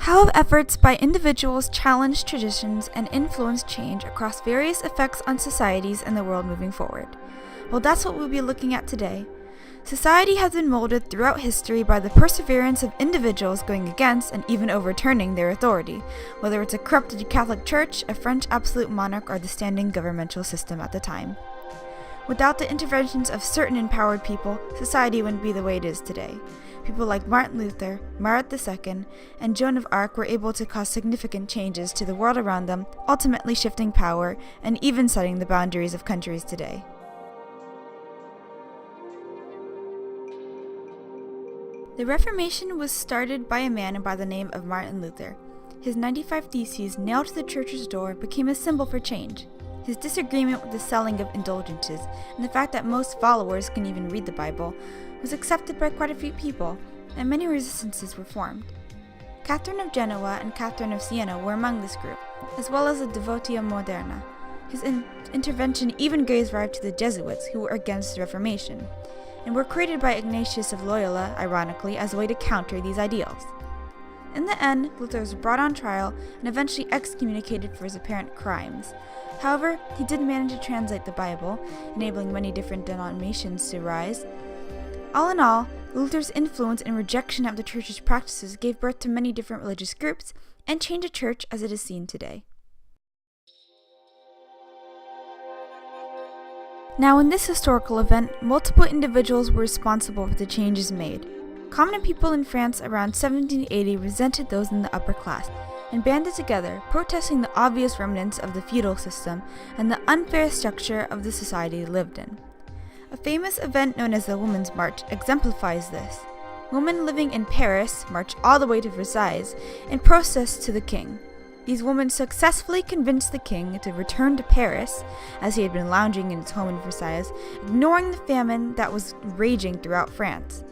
How have efforts by individuals challenged traditions and influenced change across various effects on societies and the world moving forward? Well, that's what we'll be looking at today. Society has been molded throughout history by the perseverance of individuals going against and even overturning their authority, whether it's a corrupted Catholic Church, a French absolute monarch, or the standing governmental system at the time. Without the interventions of certain empowered people, society wouldn't be the way it is today. People like Martin Luther, Marat II, and Joan of Arc were able to cause significant changes to the world around them, ultimately shifting power and even setting the boundaries of countries today. The Reformation was started by a man by the name of Martin Luther. His 95 Theses nailed to the church's door became a symbol for change. His disagreement with the selling of indulgences and the fact that most followers can even read the Bible was accepted by quite a few people, and many resistances were formed. Catherine of Genoa and Catherine of Siena were among this group, as well as the Devotio Moderna. His intervention even gave rise to the Jesuits, who were against the Reformation, and were created by Ignatius of Loyola, ironically, as a way to counter these ideals. In the end, Luther was brought on trial and eventually excommunicated for his apparent crimes. However, he did manage to translate the Bible, enabling many different denominations to rise. All in all, Luther's influence and rejection of the church's practices gave birth to many different religious groups and changed the church as it is seen today. Now, in this historical event, multiple individuals were responsible for the changes made. Common people in France around 1780 resented those in the upper class and banded together, protesting the obvious remnants of the feudal system and the unfair structure of the society they lived in. A famous event known as the Women's March exemplifies this. Women living in Paris marched all the way to Versailles in protest to the king. These women successfully convinced the king to return to Paris, as he had been lounging in his home in Versailles, ignoring the famine that was raging throughout France.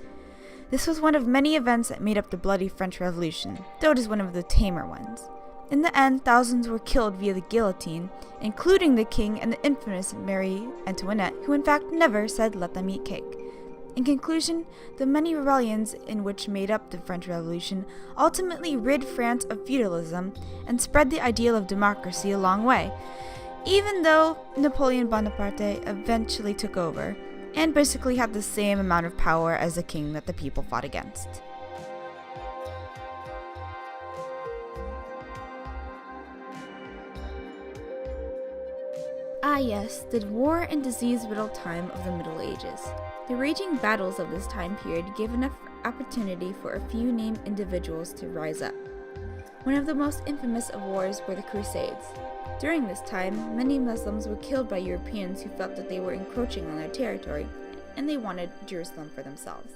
This was one of many events that made up the bloody French Revolution, though it is one of the tamer ones. In the end, thousands were killed via the guillotine, including the king and the infamous Marie Antoinette, who in fact never said "let them eat cake." In conclusion, the many rebellions in which made up the French Revolution ultimately rid France of feudalism and spread the ideal of democracy a long way, even though Napoleon Bonaparte eventually took over and basically had the same amount of power as the king that the people fought against. Ah yes, the war and disease-riddled time of the Middle Ages. The raging battles of this time period gave enough opportunity for a few named individuals to rise up. One of the most infamous of wars were the Crusades. During this time, many Muslims were killed by Europeans who felt that they were encroaching on their territory, and they wanted Jerusalem for themselves.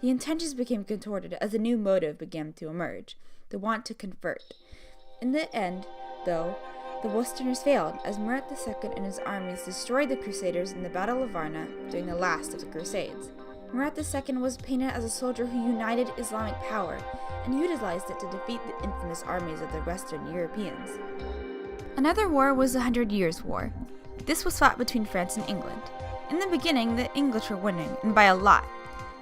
The intentions became contorted as a new motive began to emerge, the want to convert. In the end, though, the Westerners failed, as Marat II and his armies destroyed the Crusaders in the Battle of Varna during the last of the Crusades. Marat II was painted as a soldier who united Islamic power and utilized it to defeat the infamous armies of the Western Europeans. Another war was the 100 Years' War. This was fought between France and England. In the beginning, the English were winning, and by a lot.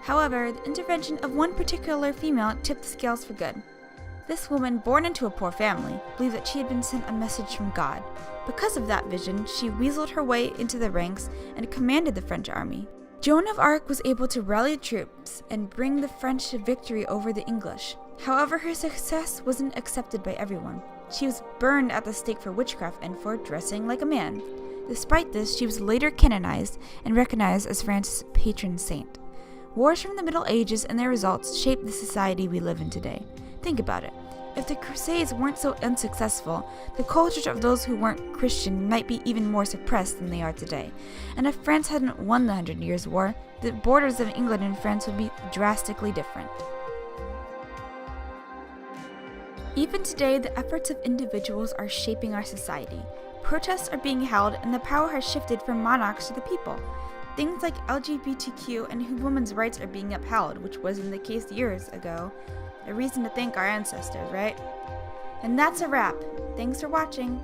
However, the intervention of one particular female tipped the scales for good. This woman, born into a poor family, believed that she had been sent a message from God. Because of that vision, she weaseled her way into the ranks and commanded the French army. Joan of Arc was able to rally troops and bring the French to victory over the English. However, her success wasn't accepted by everyone. She was burned at the stake for witchcraft and for dressing like a man. Despite this, she was later canonized and recognized as France's patron saint. Wars from the Middle Ages and their results shaped the society we live in today. Think about it. If the Crusades weren't so unsuccessful, the cultures of those who weren't Christian might be even more suppressed than they are today. And if France hadn't won the 100 Years' War, the borders of England and France would be drastically different. Even today, the efforts of individuals are shaping our society. Protests are being held, and the power has shifted from monarchs to the people. Things like LGBTQ and women's rights are being upheld, which wasn't the case years ago. A reason to thank our ancestors, right? And that's a wrap. Thanks for watching.